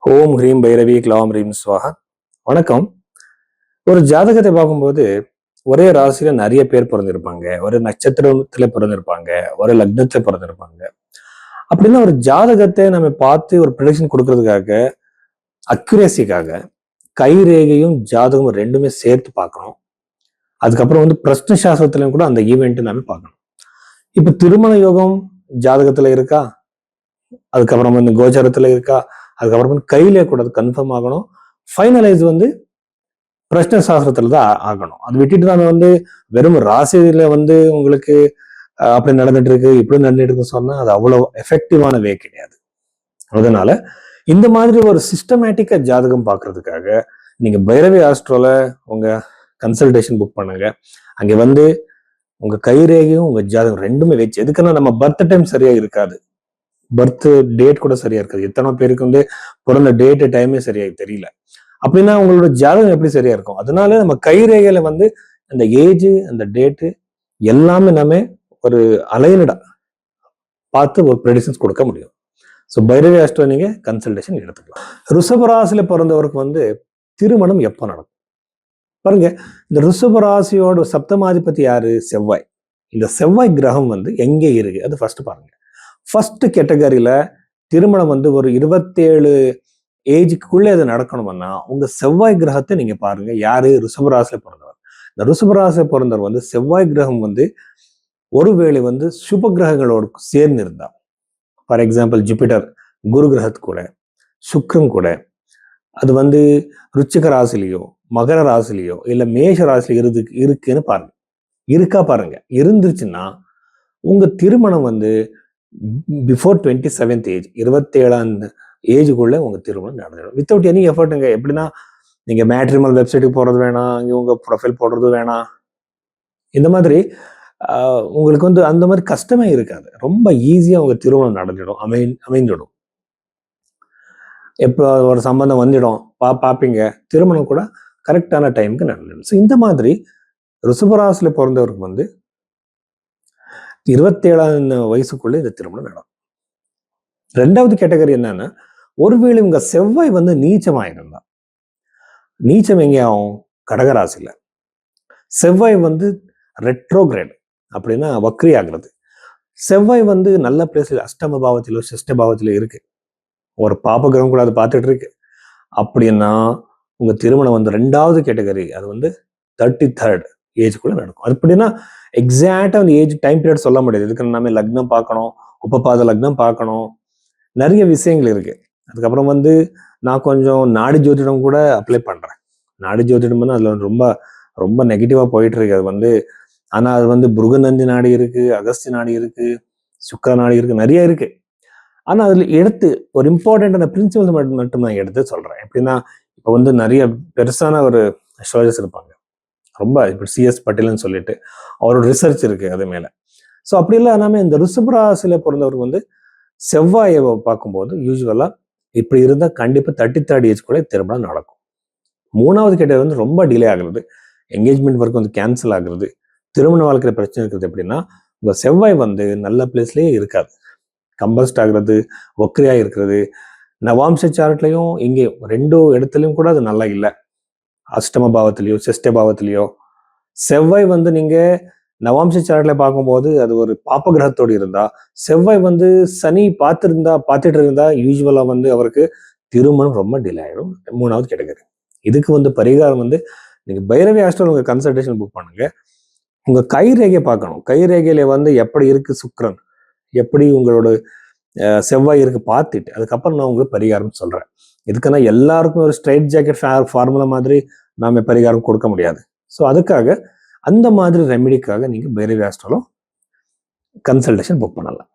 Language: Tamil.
ஓம் ஹ்ரீம் பைரவி க்ளௌம் ஹ்ரீம் ஸ்வாஹா. வணக்கம். ஒரு ஜாதகத்தை பார்க்கும்போது ஒரே ராசியில நிறைய பேர் பிறந்திருப்பாங்க, ஒரு நட்சத்திரத்துல பிறந்திருப்பாங்க, ஒரு லக்னத்துல பிறந்திருப்பாங்க. அப்படின்னா ஒரு ஜாதகத்தை நம்ம பார்த்து ஒரு ப்ரெடிக்ஷன் கொடுக்கறதுக்காக, அக்யூரேசிக்காக கை ரேகையும் ஜாதகமும் ரெண்டுமே சேர்த்து பார்க்கணும். அதுக்கப்புறம் பிரஷ்ன சாஸ்திரத்திலையும் கூட அந்த ஈவெண்ட் நாம பார்க்கணும். இப்ப திருமண யோகம் ஜாதகத்துல இருக்கா, அதுக்கப்புறம் கோச்சாரத்துல இருக்கா, அதுக்கப்புறம் கையிலே கூட அது கன்ஃபார்ம் ஆகணும். ஃபைனலைஸ் பிரஷ்ன சாஸ்திரத்துல தான் ஆகணும். அது விட்டுட்டு நாம வெறும் ராசியில உங்களுக்கு அப்படி நடந்துட்டு இருக்கு இப்படி நடந்துட்டு இருக்குன்னு சொன்னா அது அவ்வளவு எஃபெக்டிவான வே கிடையாது. அதனால இந்த மாதிரி ஒரு சிஸ்டமேட்டிக்கா ஜாதகம் பார்க்கறதுக்காக நீங்க பைரவி ஆஸ்ட்ரோல உங்க கன்சல்டேஷன் புக் பண்ணுங்க. அங்க உங்க கைரேகையும் உங்க ஜாதகம் ரெண்டுமே வச்சு, எதுக்குன்னா நம்ம பர்த் டைம் சரியா இருக்காது, பர்த் டேட் கூட சரியா இருக்காது. எத்தனை பேருக்கு பிறந்த டேட் டைமே சரியா தெரியல. அப்படின்னா உங்களோட ஜாதகம் எப்படி சரியா இருக்கும்? அதனால நம்ம கைரேகையில அந்த ஏஜ் அந்த டேட்டு எல்லாமே நம்ம ஒரு அலைனடா பார்த்து ஒரு ப்ரெடிஷன்ஸ் கொடுக்க முடியும். ஸோ பைரவி ஆஸ்ட்ரோ நீங்க கன்சல்டேஷன் எடுத்துக்கலாம். ரிஷபராசியில பிறந்தவருக்கு திருமணம் எப்போ நடக்கும் பாருங்க. இந்த ரிஷபராசியோட சப்தமாதிபதி யாரு? செவ்வாய். இந்த செவ்வாய் கிரகம் எங்க இருக்கு அது ஃபர்ஸ்ட் பாருங்க. ஃபர்ஸ்ட் கேட்டகரியில திருமணம் ஒரு 27 ஏஜுக்குள்ளே அது நடக்கணும்னா உங்க செவ்வாய் கிரகத்தை நீங்க பாருங்க. யாரு? ரிஷபராசியில பிறந்தவர். இந்த ரிஷபராசியில பிறந்தவர் செவ்வாய் கிரகம் ஒருவேளை சுப கிரகங்களோடு சேர்ந்து இருந்தா, ஃபார் எக்ஸாம்பிள் ஜூபிட்டர் குரு கிரகத்து கூட, சுக்ரன் கூட, அது ருச்சிக ராசிலையோ மகர ராசிலையோ இல்ல மேஷ ராசில இருக்குன்னு பாருங்க. இருக்கா பாருங்க. இருந்துச்சுன்னா உங்க திருமணம் பிஃபோர் 27th ஏஜ், 27ஆம் ஏஜுக்குள்ள உங்க திருமணம் நடந்துடும் வித்தவுட் எனி எஃபர்ட்டுங்க. எப்படின்னா நீங்க மேட்ரிமல் வெப்சைட்டுக்கு போறது வேணாம், இங்க உங்க ப்ரொஃபைல் போடுறது வேணாம். இந்த மாதிரி உங்களுக்கு அந்த மாதிரி கஷ்டமே இருக்காது. ரொம்ப ஈஸியா உங்க திருமணம் நடந்துடும், அமைந்துடும். எப்போ ஒரு சம்பந்தம் வந்துடும் பார்ப்பீங்க, திருமணம் கூட கரெக்டான டைமுக்கு நடந்துடும். ஸோ இந்த மாதிரி ரிஷபராசியில பிறந்தவருக்கு 27ஆம் வயசுக்குள்ள இந்த திருமணம் நடக்கும். ரெண்டாவது கேட்டகரி என்னன்னா, ஒருவேளை உங்க செவ்வாய் நீச்சமாயிருந்தா, நீச்சம் எங்கே ஆகும்? கடகராசியில. செவ்வாய் ரெட்ரோகிரேட் அப்படின்னா வக்ரி ஆகிறது. செவ்வாய் நல்ல பிளேஸ்ல அஷ்டம பாவத்திலோ சிஷ்ட பாவத்திலோ இருக்கு, ஒரு பாபகிரகம் கூட அது பார்த்துட்டு இருக்கு. அப்படின்னா உங்க திருமணம் ரெண்டாவது கேட்டகரி, அது 33rd ஏஜுக்குள்ள நடக்கும். அது அப்படின்னா எக்ஸாக்டா ஏஜ் டைம் பீரியட் சொல்ல முடியாது. இதுக்கு நம்ம லக்னம் பார்க்கணும், உபபாத லக்னம் பார்க்கணும், நிறைய விஷயங்கள் இருக்கு. அதுக்கப்புறம் நான் கொஞ்சம் நாடி ஜோதிடம் கூட அப்ளை பண்றேன். நாடி ஜோதிடம்னா அதுல ரொம்ப ரொம்ப நெகட்டிவா போயிட்டு இருக்கு. அது ஆனா அது புருகநந்தி நாடி இருக்கு, அகஸ்தி நாடி இருக்கு, சுக்கர நாடி இருக்கு, நிறைய இருக்கு. ஆனா அதுல எடுத்து ஒரு இம்பார்ட்டன்டான பிரின்சிபல் மட்டும் நான் எடுத்து சொல்றேன். எப்படின்னா இப்ப நிறைய பெருசான ஒரு அஸ்ட்ராலஜர்ஸ் இருப்பாங்க, ரொம்ப இப்ப சிஎஸ் பட்டேல்னு சொல்லிட்டு அவரோட ரிசர்ச் இருக்கு அது மேல. ஸோ அப்படி இல்லாம இந்த ரிஷபராசியில பிறந்தவருக்கு செவ்வாயை பார்க்கும்போது யூஸ்வலா இப்படி இருந்தா கண்டிப்பா 33rd ஏஜ்குள்ள திருமணம் நடக்கும். மூணாவது கேட்டது ரொம்ப டிலே ஆகுறது, என்கேஜ்மெண்ட் ஒர்க் கேன்சல் ஆகுறது, திருமண வாழ்க்கையில பிரச்சனை இருக்கிறது. எப்படின்னா உங்க செவ்வாய் நல்ல பிளேஸ்லயே இருக்காது, கம்பஸ்ட் ஆகுறது, ஒக்ரியா இருக்கிறது. நவாம்ச சார்ட்லயும் இங்கேயும் ரெண்டு இடத்துலயும் கூட அது நல்லா இல்லை. அஷ்டம பாவத்திலேயோ சிஷ்ட பாவத்திலேயோ செவ்வாய் நீங்க நவாம்ச சார்ட்ல பார்க்கும்போது அது ஒரு பாப்ப கிரகத்தோடு இருந்தா, செவ்வாய் சனி பார்த்துட்டு இருந்தா யூஸ்வலா அவருக்கு திருமணம் ரொம்ப டிலே ஆயிடும். மூணாவது கேட்டகரி. இதுக்கு பரிகாரம் நீங்க பைரவி ஆஸ்ட்ரோ உங்க கன்சல்டேஷன் புக் பண்ணுங்க. உங்க கை ரேகையை பார்க்கணும். கை ரேகையில எப்படி இருக்கு சுக்கிரன், எப்படி உங்களோட செவ்வாய் இருக்கு பார்த்துட்டு அதுக்கப்புறம் நான் உங்களுக்கு பரிகாரம் சொல்றேன். இதுக்குன்னா எல்லாருக்கும் ஒரு ஸ்ட்ரைட் ஜாக்கெட் ஃபார்முலா மாதிரி நாம பரிகாரம் கொடுக்க முடியாது. ஸோ அதுக்காக அந்த மாதிரி ரெமெடிக்காக நீங்க பைரவி ஆஸ்ட்ரோல கன்சல்டேஷன் புக் பண்ணலாம்.